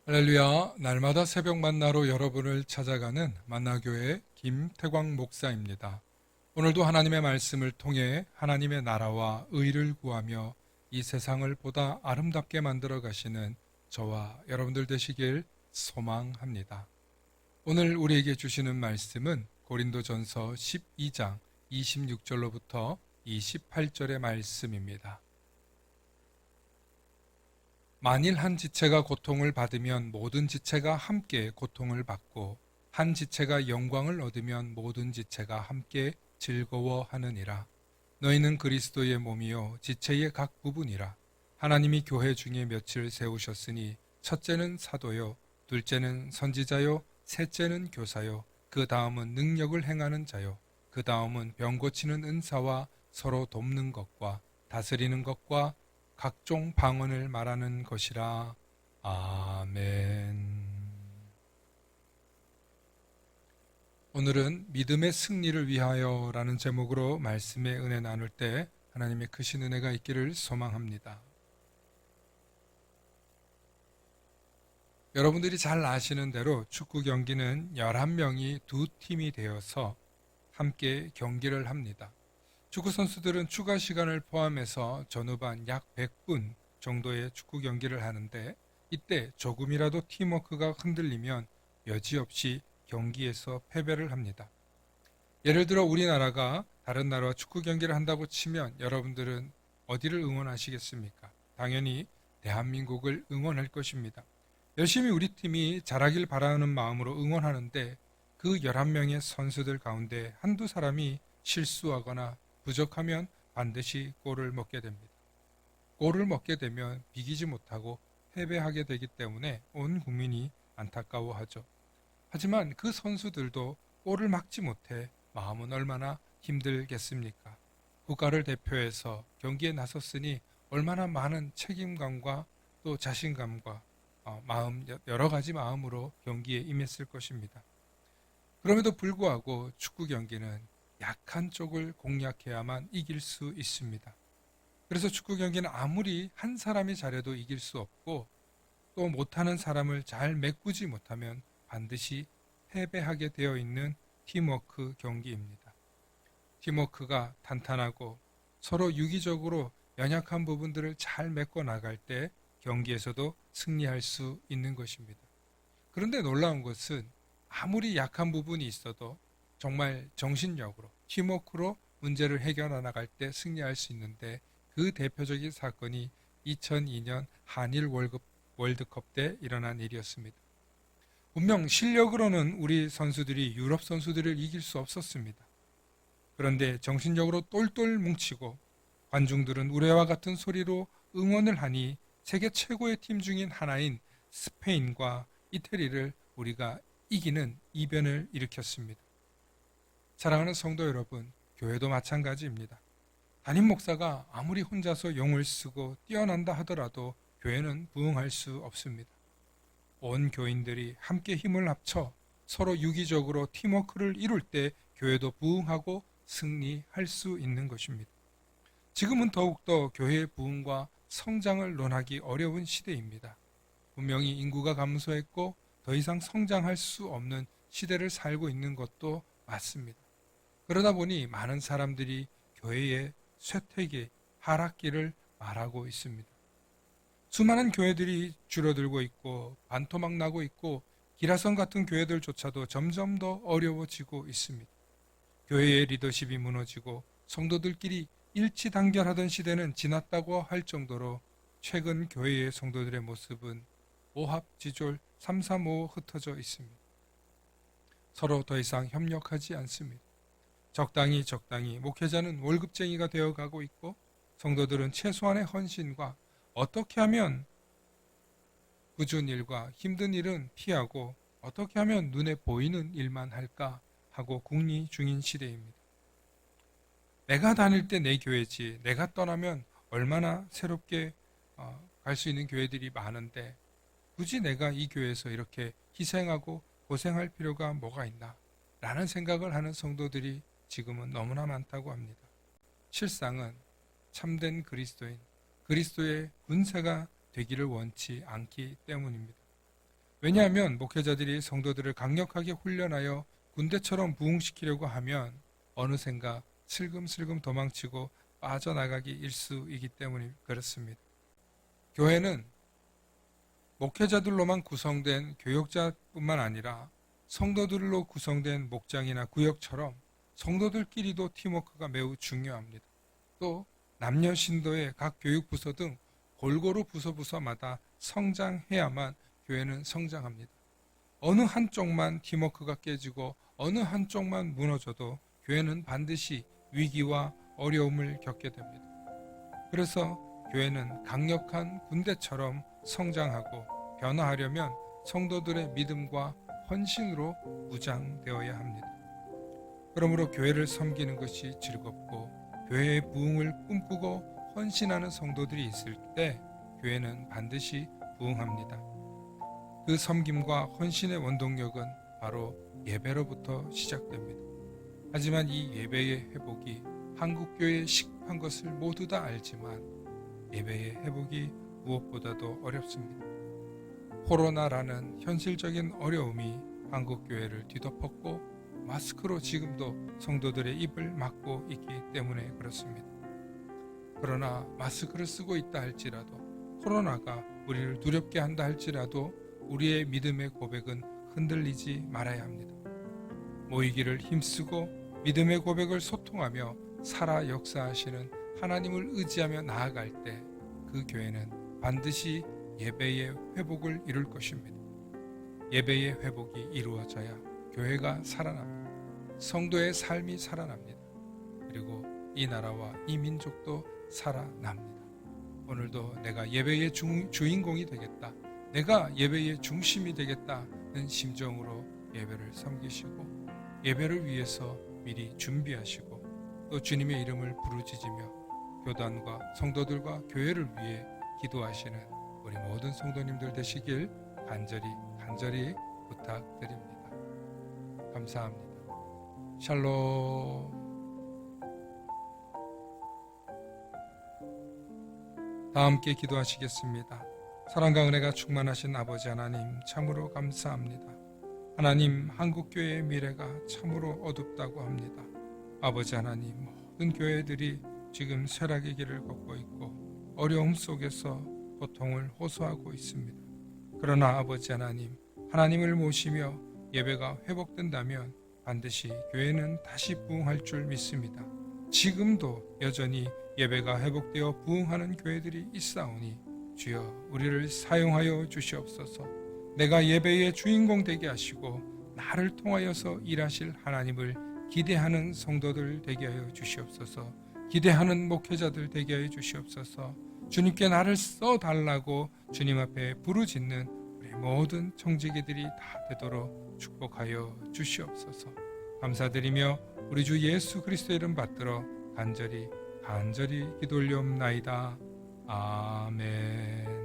할렐루야, 날마다 새벽 만나로 여러분을 찾아가는 만나교회 김태광 목사입니다. 오늘도 하나님의 말씀을 통해 하나님의 나라와 의를 구하며 이 세상을 보다 아름답게 만들어 가시는 저와 여러분들 되시길 소망합니다. 오늘 우리에게 주시는 말씀은 고린도전서 12장 26절로부터 28절의 말씀입니다. 만일 한 지체가 고통을 받으면 모든 지체가 함께 고통을 받고 한 지체가 영광을 얻으면 모든 지체가 함께 즐거워하느니라. 너희는 그리스도의 몸이요 지체의 각 부분이라. 하나님이 교회 중에 몇을 세우셨으니 첫째는 사도요, 둘째는 선지자요, 셋째는 교사요, 그 다음은 능력을 행하는 자요, 그 다음은 병 고치는 은사와 서로 돕는 것과 다스리는 것과 각종 방언을 말하는 것이라. 아멘. 오늘은 믿음의 승리를 위하여 라는 제목으로 말씀의 은혜 나눌 때 하나님의 크신 은혜가 있기를 소망합니다. 여러분들이 잘 아시는 대로 축구 경기는 11명이 두 팀이 되어서 함께 경기를 합니다. 축구 선수들은 추가 시간을 포함해서 전후반 약 100분 정도의 축구 경기를 하는데 이때 조금이라도 팀워크가 흔들리면 여지없이 경기에서 패배를 합니다. 예를 들어 우리나라가 다른 나라와 축구 경기를 한다고 치면 여러분들은 어디를 응원하시겠습니까? 당연히 대한민국을 응원할 것입니다. 열심히 우리 팀이 잘하길 바라는 마음으로 응원하는데 그 11명의 선수들 가운데 한두 사람이 실수하거나 부족하면 반드시 골을 먹게 됩니다. 골을 먹게 되면 비기지 못하고 패배하게 되기 때문에 온 국민이 안타까워하죠. 하지만 그 선수들도 골을 막지 못해 마음은 얼마나 힘들겠습니까? 국가를 대표해서 경기에 나섰으니 얼마나 많은 책임감과 또 자신감과 마음 여러 가지 마음으로 경기에 임했을 것입니다. 그럼에도 불구하고 축구 경기는 약한 쪽을 공략해야만 이길 수 있습니다. 그래서 축구 경기는 아무리 한 사람이 잘해도 이길 수 없고 또 못하는 사람을 잘 메꾸지 못하면 반드시 패배하게 되어 있는 팀워크 경기입니다. 팀워크가 탄탄하고 서로 유기적으로 연약한 부분들을 잘 메꿔 나갈 때 경기에서도 승리할 수 있는 것입니다. 그런데 놀라운 것은 아무리 약한 부분이 있어도 정말 정신력으로 팀워크로 문제를 해결해 나갈 때 승리할 수 있는데 그 대표적인 사건이 2002년 한일 월드컵 때 일어난 일이었습니다. 분명 실력으로는 우리 선수들이 유럽 선수들을 이길 수 없었습니다. 그런데 정신력으로 똘똘 뭉치고 관중들은 우레와 같은 소리로 응원을 하니 세계 최고의 팀 중인 하나인 스페인과 이태리를 우리가 이기는 이변을 일으켰습니다. 사랑하는 성도 여러분, 교회도 마찬가지입니다. 담임 목사가 아무리 혼자서 용을 쓰고 뛰어난다 하더라도 교회는 부흥할 수 없습니다. 온 교인들이 함께 힘을 합쳐 서로 유기적으로 팀워크를 이룰 때 교회도 부흥하고 승리할 수 있는 것입니다. 지금은 더욱더 교회의 부흥과 성장을 논하기 어려운 시대입니다. 분명히 인구가 감소했고 더 이상 성장할 수 없는 시대를 살고 있는 것도 맞습니다. 그러다 보니 많은 사람들이 교회의 쇠퇴기, 하락기를 말하고 있습니다. 수많은 교회들이 줄어들고 있고 반토막 나고 있고 기라성 같은 교회들조차도 점점 더 어려워지고 있습니다. 교회의 리더십이 무너지고 성도들끼리 일치단결하던 시대는 지났다고 할 정도로 최근 교회의 성도들의 모습은 오합지졸, 삼삼오오 흩어져 있습니다. 서로 더 이상 협력하지 않습니다. 적당히 목회자는 월급쟁이가 되어가고 있고 성도들은 최소한의 헌신과 어떻게 하면 꾸준 일과 힘든 일은 피하고 어떻게 하면 눈에 보이는 일만 할까 하고 궁리 중인 시대입니다. 내가 다닐 때 내 교회지 내가 떠나면 얼마나 새롭게 갈 수 있는 교회들이 많은데 굳이 내가 이 교회에서 이렇게 희생하고 고생할 필요가 뭐가 있나 라는 생각을 하는 성도들이 지금은 너무나 많다고 합니다. 실상은 참된 그리스도인, 그리스도의 군사가 되기를 원치 않기 때문입니다. 왜냐하면 목회자들이 성도들을 강력하게 훈련하여 군대처럼 부흥시키려고 하면 어느샌가 슬금슬금 도망치고 빠져나가기 일쑤이기 때문에 그렇습니다. 교회는 목회자들로만 구성된 교역자뿐만 아니라 성도들로 구성된 목장이나 구역처럼 성도들끼리도 팀워크가 매우 중요합니다. 또 남녀 신도의 각 교육부서 등 골고루 부서마다 성장해야만 교회는 성장합니다. 어느 한쪽만 팀워크가 깨지고 어느 한쪽만 무너져도 교회는 반드시 위기와 어려움을 겪게 됩니다. 그래서 교회는 강력한 군대처럼 성장하고 변화하려면 성도들의 믿음과 헌신으로 무장되어야 합니다. 그러므로 교회를 섬기는 것이 즐겁고 교회의 부흥을 꿈꾸고 헌신하는 성도들이 있을 때 교회는 반드시 부흥합니다. 그 섬김과 헌신의 원동력은 바로 예배로부터 시작됩니다. 하지만 이 예배의 회복이 한국교회에 시급한 것을 모두 다 알지만 예배의 회복이 무엇보다도 어렵습니다. 코로나라는 현실적인 어려움이 한국교회를 뒤덮었고 마스크로 지금도 성도들의 입을 막고 있기 때문에 그렇습니다. 그러나 마스크를 쓰고 있다 할지라도 코로나가 우리를 두렵게 한다 할지라도 우리의 믿음의 고백은 흔들리지 말아야 합니다. 모이기를 힘쓰고 믿음의 고백을 소통하며 살아 역사하시는 하나님을 의지하며 나아갈 때 그 교회는 반드시 예배의 회복을 이룰 것입니다. 예배의 회복이 이루어져야 교회가 살아납니다. 성도의 삶이 살아납니다. 그리고 이 나라와 이 민족도 살아납니다. 오늘도 내가 예배의 주인공이 되겠다. 내가 예배의 중심이 되겠다는 심정으로 예배를 섬기시고 예배를 위해서 미리 준비하시고 또 주님의 이름을 부르짖으며 교단과 성도들과 교회를 위해 기도하시는 우리 모든 성도님들 되시길 간절히 부탁드립니다. 감사합니다. 샬롬. 다 함께 기도하시겠습니다. 사랑과 은혜가 충만하신 아버지 하나님 참으로 감사합니다. 하나님, 한국교회의 미래가 참으로 어둡다고 합니다. 아버지 하나님, 모든 교회들이 지금 쇠락의 길을 걷고 있고 어려움 속에서 고통을 호소하고 있습니다. 그러나 아버지 하나님, 하나님을 모시며 예배가 회복된다면 반드시 교회는 다시 부흥할 줄 믿습니다. 지금도 여전히 예배가 회복되어 부흥하는 교회들이 있사오니 주여 우리를 사용하여 주시옵소서. 내가 예배의 주인공 되게 하시고 나를 통하여서 일하실 하나님을 기대하는 성도들 되게 하여 주시옵소서. 기대하는 목회자들 되게 하여 주시옵소서. 주님께 나를 써달라고 주님 앞에 부르짖는 우리 모든 청지기들이 다 되도록 축복하여 주시옵소서. 감사드리며 우리 주 예수 그리스도의 이름 받들어 간절히 기도 올리옵나이다. 아멘.